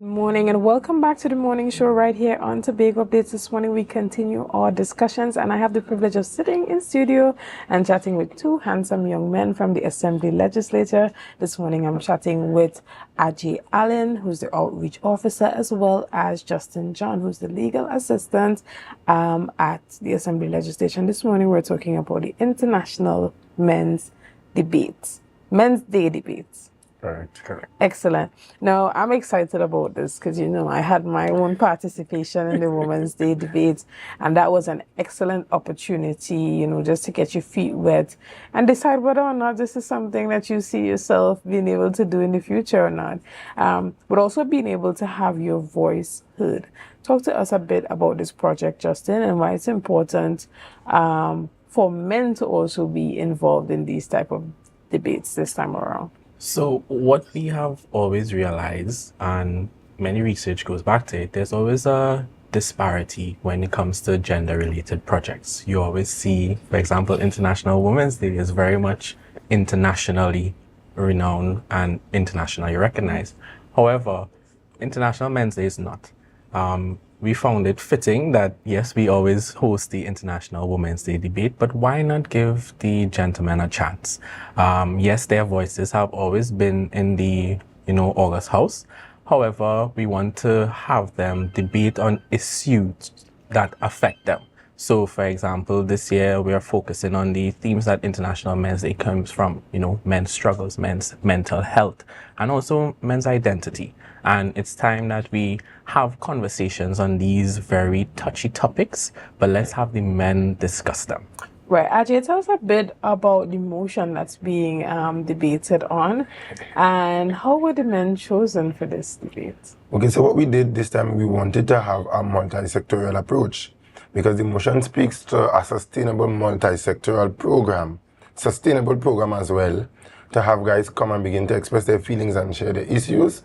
Morning and welcome back to the morning show right here on Tobago Updates. This morning we continue our discussions and I have the privilege of sitting in studio and chatting with two handsome young men from the Assembly Legislature. This morning I'm chatting with Ajay Alleyne, who's the outreach officer, as well as Justin John, who's the legal assistant at the Assembly Legislation. This morning we're talking about the International Men's Debates, Men's Day Debates. Correct. Excellent. Now, I'm excited about this because, I had my own participation in the Women's Day debates, and that was an excellent opportunity, just to get your feet wet and decide whether or not this is something that you see yourself being able to do in the future or not, but also being able to have your voice heard. Talk to us a bit about this project, Justin, and why it's important for men to also be involved in these type of debates this time around. So what we have always realized, and many research goes back to it, there's always a disparity when it comes to gender-related projects. You always see, for example, International Women's Day is very much internationally renowned and internationally recognized. However, International Men's Day is not. We found it fitting that, yes, we always host the International Women's Day debate, but why not give the gentlemen a chance? Yes, their voices have always been in the, August House. However, we want to have them debate on issues that affect them. So, for example, this year we are focusing on the themes that International Men's Day comes from, men's struggles, men's mental health, and also men's identity. And it's time that we have conversations on these very touchy topics, but let's have the men discuss them. Right. Ajay, tell us a bit about the motion that's being debated on, and how were the men chosen for this debate? Okay, so what we did this time, we wanted to have a multi-sectorial approach because the motion speaks to a sustainable multi-sectorial program, sustainable program as well, to have guys come and begin to express their feelings and share their issues.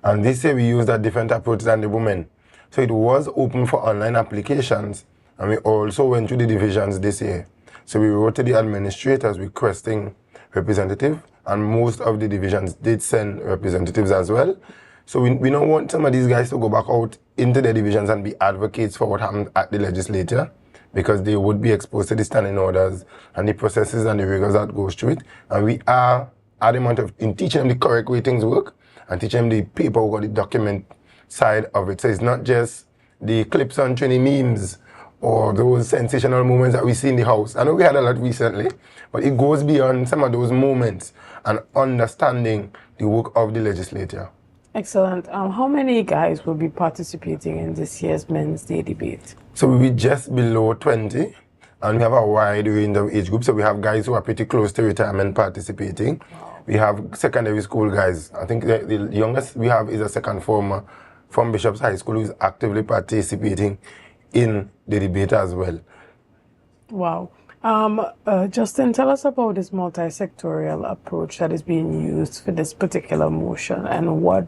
And this year we used a different approach than the women. So it was open for online applications, and we also went through the divisions this year. So we wrote to the administrators requesting representative, and most of the divisions did send representatives as well. So we don't want some of these guys to go back out into their divisions and be advocates for what happened at the legislature, because they would be exposed to the standing orders and the processes and the rigors that goes through it. And we are adamant in teaching them the correct way things work and teach them the paperwork or the document side of it. So it's not just the clips on training memes or those sensational moments that we see in the house. I know we had a lot recently, but it goes beyond some of those moments and understanding the work of the legislature. Excellent. How many guys will be participating in this year's Men's Day debate? So we'll be just below 20, and we have a wide range of age groups. So we have guys who are pretty close to retirement participating. Wow. We have secondary school guys. I think the youngest we have is a second former from Bishop's High School who is actively participating in the debate as well. Wow. Justin, tell us about this multi-sectorial approach that is being used for this particular motion, and what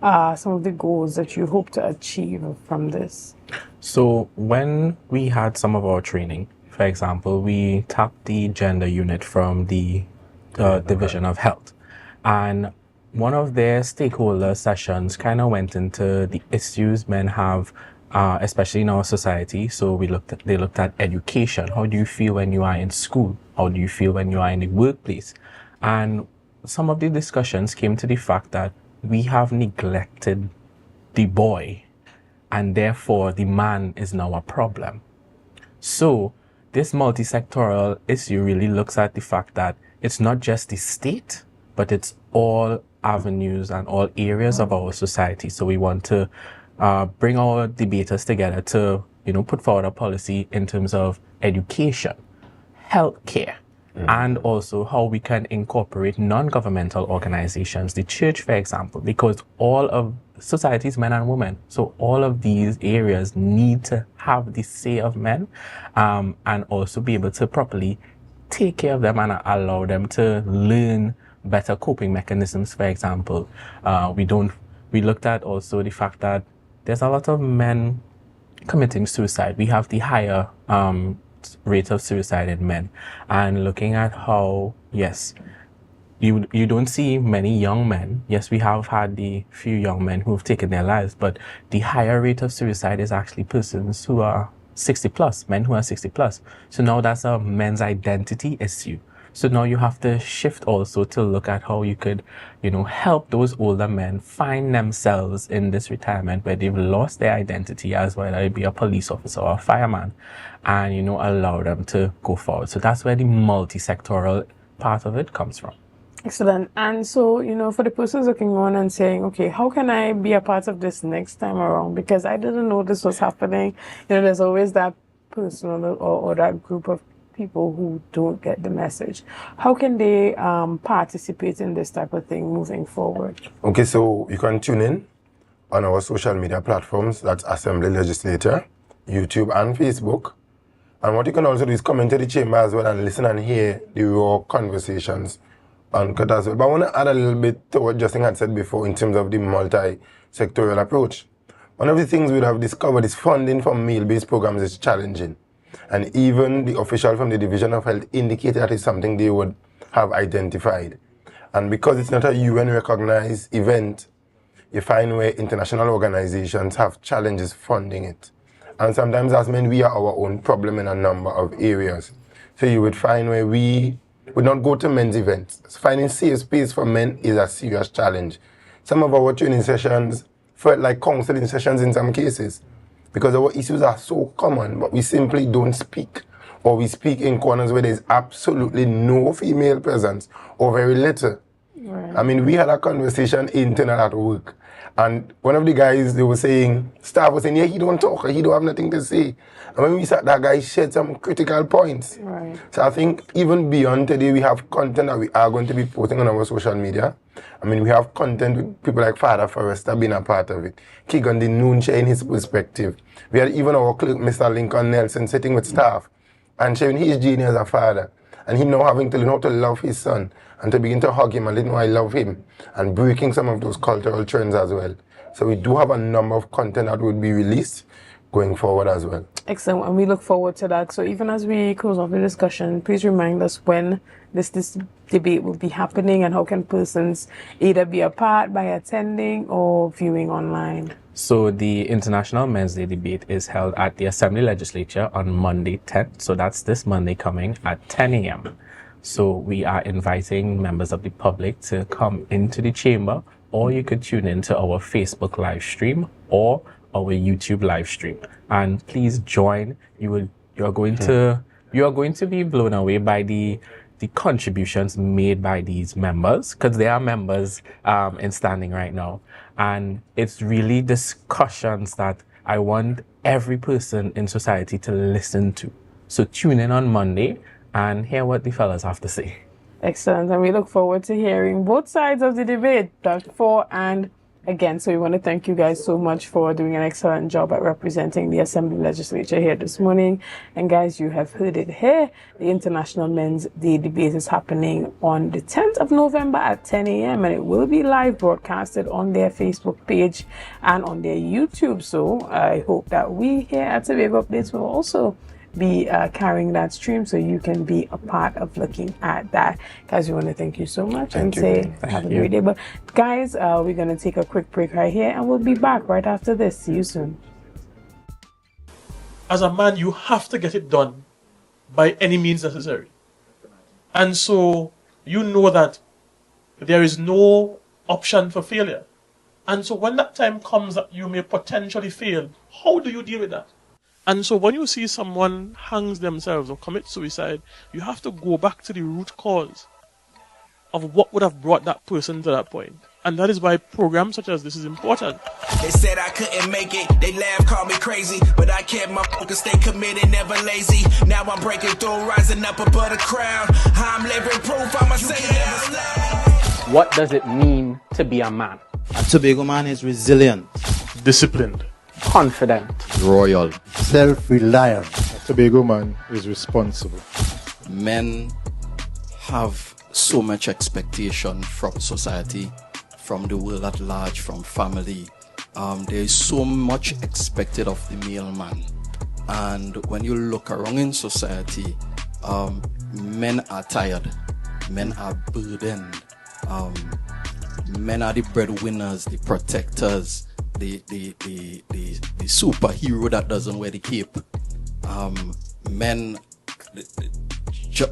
are some of the goals that you hope to achieve from this? So when we had some of our training, for example, we tapped the gender unit from the Division of Health, and one of their stakeholder sessions kind of went into the issues men have, especially in our society. So they looked at education. How do you feel when you are in school? How do you feel when you are in the workplace? And some of the discussions came to the fact that we have neglected the boy, and therefore the man is now a problem. So this multi-sectoral issue really looks at the fact that it's not just the state, but it's all avenues and all areas of our society. So we want to bring our debaters together to, put forward a policy in terms of education, healthcare, and also how we can incorporate non-governmental organizations, the church, for example, because all of society's men and women. So all of these areas need to have the say of men, and also be able to properly take care of them and allow them to learn better coping mechanisms. For example, we looked at also the fact that there's a lot of men committing suicide. We have the higher rate of suicide in men, and looking at how, yes, you don't see many young men. Yes, we have had the few young men who have taken their lives, but the higher rate of suicide is actually persons who are 60 plus, men who are 60 plus. So now that's a men's identity issue. So now you have to shift also to look at how you could, help those older men find themselves in this retirement where they've lost their identity as whether it be a police officer or a fireman, and, allow them to go forward. So that's where the multi-sectoral part of it comes from. Excellent. And so, for the persons looking on and saying, okay, how can I be a part of this next time around? Because I didn't know this was happening. There's always that person or that group of people who don't get the message. How can they participate in this type of thing moving forward? Okay, so you can tune in on our social media platforms. That's Assembly Legislature, YouTube and Facebook. And what you can also do is come into the chamber as well and listen and hear the raw conversations on cut as well. But I want to add a little bit to what Justin had said before in terms of the multi-sectorial approach. One of the things we have discovered is funding for meal-based programs is challenging. And even the official from the Division of Health indicated that it's something they would have identified. And because it's not a UN-recognized event, you find where international organizations have challenges funding it. And sometimes that's meant we are our own problem in a number of areas. So you would find where we would not go to men's events. Finding safe space for men is a serious challenge. Some of our training sessions felt like counseling sessions in some cases because our issues are so common, but we simply don't speak. Or we speak in corners where there's absolutely no female presence or very little. Right. I mean, we had a conversation internal at work. And one of the guys, they were saying, staff was saying, yeah, he don't talk, he don't have nothing to say. And when we sat, that guy shared some critical points. Right. So I think even beyond today, we have content that we are going to be posting on our social media. I mean, we have content with people like Father Forrester being a part of it. Keegan the Noon sharing his perspective. We had even our clerk, Mr. Lincoln Nelson, sitting with staff and sharing his journey as a father. And him now having to learn how to love his son and to begin to hug him and let him know I love him and breaking some of those cultural trends as well. So we do have a number of content that would be released going forward as well. Excellent, and we look forward to that. So even as we close off the discussion, please remind us when this debate will be happening and how can persons either be a part by attending or viewing online. So the International Men's Day debate is held at the Assembly Legislature on Monday 10th. So that's this Monday coming at 10 a.m. So we are inviting members of the public to come into the chamber, or you could tune into our Facebook live stream or our YouTube live stream. And please join. You are going to be blown away by the contributions made by these members, because they are members in standing right now. And it's really discussions that I want every person in society to listen to. So tune in on Monday and hear what the fellas have to say. Excellent. And we look forward to hearing both sides of the debate, for and against. So we want to thank you guys so much for doing an excellent job at representing the Assembly Legislature here this morning. And guys, you have heard it here. The International Men's Day debate is happening on the 10th of November at 10 a.m. and it will be live broadcasted on their Facebook page and on their YouTube. So I hope that we here at Tobago Updates will also be carrying that stream so you can be a part of looking at that. Guys, we want to thank you so much and say have a great day. But guys, we're going to take a quick break right here and we'll be back right after this. See you soon. As a man, you have to get it done by any means necessary. And so you know that there is no option for failure. And so when that time comes that you may potentially fail, how do you deal with that? And so when you see someone hangs themselves or commit suicide, you have to go back to the root cause of what would have brought that person to that point. And that is why programs such as this is important. They said I couldn't make it, they laughed, called me crazy, but I kept my focus, stay committed, never lazy. Now I'm breaking through, rising up above the crowd. I'm living proof, I'ma say it out loud. What does it mean to be a man? A Tobago man is resilient, Disciplined, confident, royal, self-reliant. A Tobago man is responsible. Men have so much expectation from society, from the world at large, from family. There is so much expected of the male man. And when you look around in society, men are tired, men are burdened, Men are the breadwinners, the protectors, the superhero that doesn't wear the cape. Men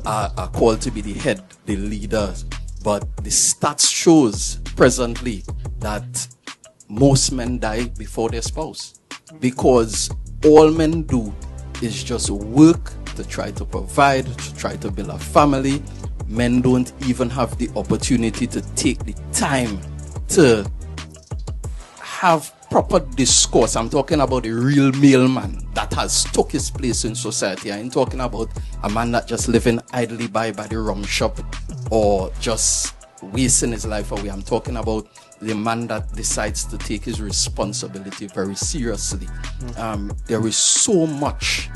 are called to be the head, the leaders. But the stats shows presently that most men die before their spouse, because all men do is just work to try to provide, to try to build a family. Men don't even have the opportunity to take the time to have proper discourse. I'm talking about a real male man that has took his place in society. I ain't talking about a man that just living idly by the rum shop or just wasting his life away. I'm talking about the man that decides to take his responsibility very seriously. There is so much.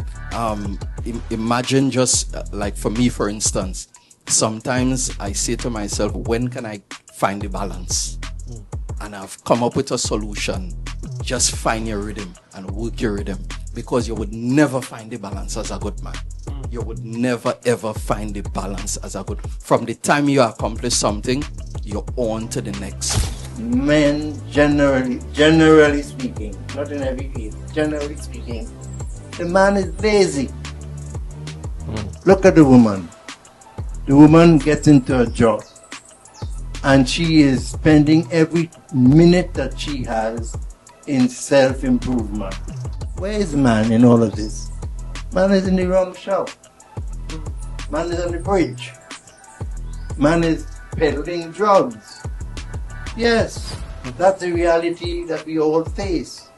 Imagine just like for me, for instance, sometimes I say to myself, when can I find the balance? And I've come up with a solution. Just find your rhythm and work your rhythm, because you would never find the balance as a good man. You would never ever find the balance as a good. From the time you accomplish something, you're on to the next. Men generally speaking, not in every case, generally speaking, the man is lazy. Look at the woman. The woman gets into a job and she is spending every minute that she has in self-improvement. Where is man in all of this? Man is in the rum shop. Man is on the bridge. Man is peddling drugs. Yes, that's the reality that we all face.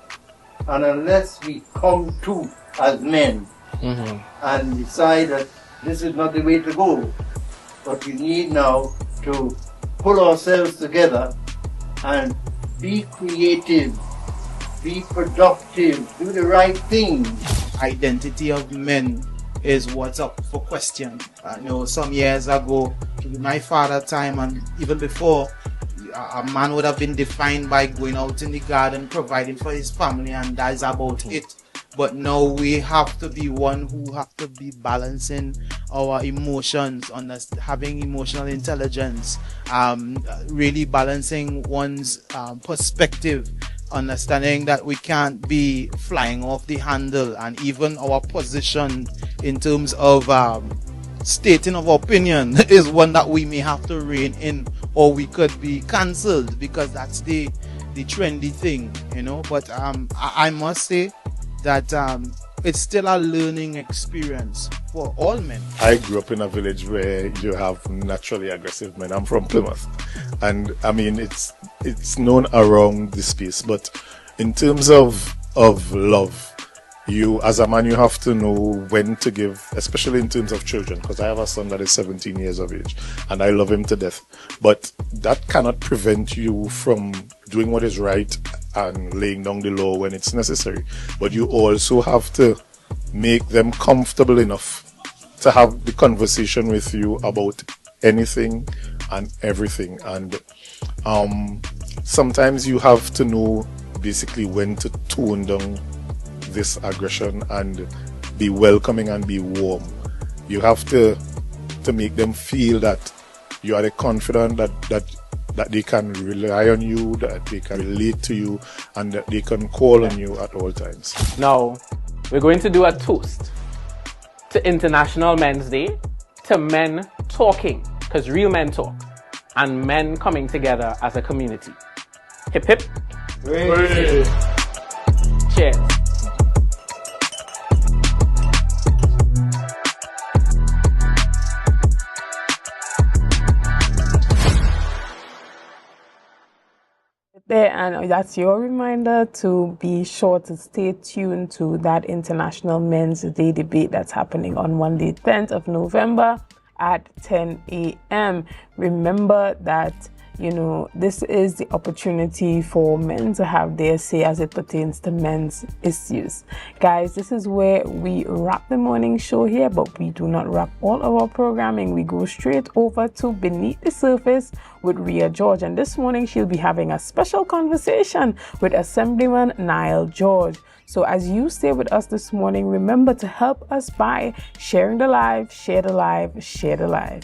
And unless we come to as men and decide that this is not the way to go, but we need now to pull ourselves together and be creative, be productive, do the right thing. Identity of men is what's up for question. Some years ago, in my father's time and even before, a man would have been defined by going out in the garden, providing for his family, and that's about it. But now we have to be one who have to be balancing our emotions, having emotional intelligence, really balancing one's perspective, understanding that we can't be flying off the handle, and even our position in terms of stating of opinion is one that we may have to rein in, or we could be cancelled because that's the trendy thing, But I must say that it's still a learning experience for all men. I grew up in a village where you have naturally aggressive men. I'm from Plymouth, and I mean it's known around the space. But in terms of love, you as a man, you have to know when to give, especially in terms of children, because I have a son that is 17 years of age and I love him to death. But that cannot prevent you from doing what is right and laying down the law when it's necessary. But you also have to make them comfortable enough to have the conversation with you about anything and everything. And sometimes you have to know basically when to tone down this aggression and be welcoming and be warm. You have to make them feel that you are confident that they can rely on you, that they can relate to you, and that they can call on you at all times. Now, we're going to do a toast to International Men's Day, to men talking, because real men talk, and men coming together as a community. Hip hip. Hooray. Cheers. There, and that's your reminder to be sure to stay tuned to that International Men's Day debate that's happening on Monday, 10th of November at 10 a.m. Remember that, this is the opportunity for men to have their say as it pertains to men's issues. Guys, this is where we wrap the morning show here, but we do not wrap all of our programming. We go straight over to Beneath the Surface with Rhea George, and this morning she'll be having a special conversation with Assemblyman Niall George. So as you stay with us this morning, remember to help us by sharing the live, share the live, share the live.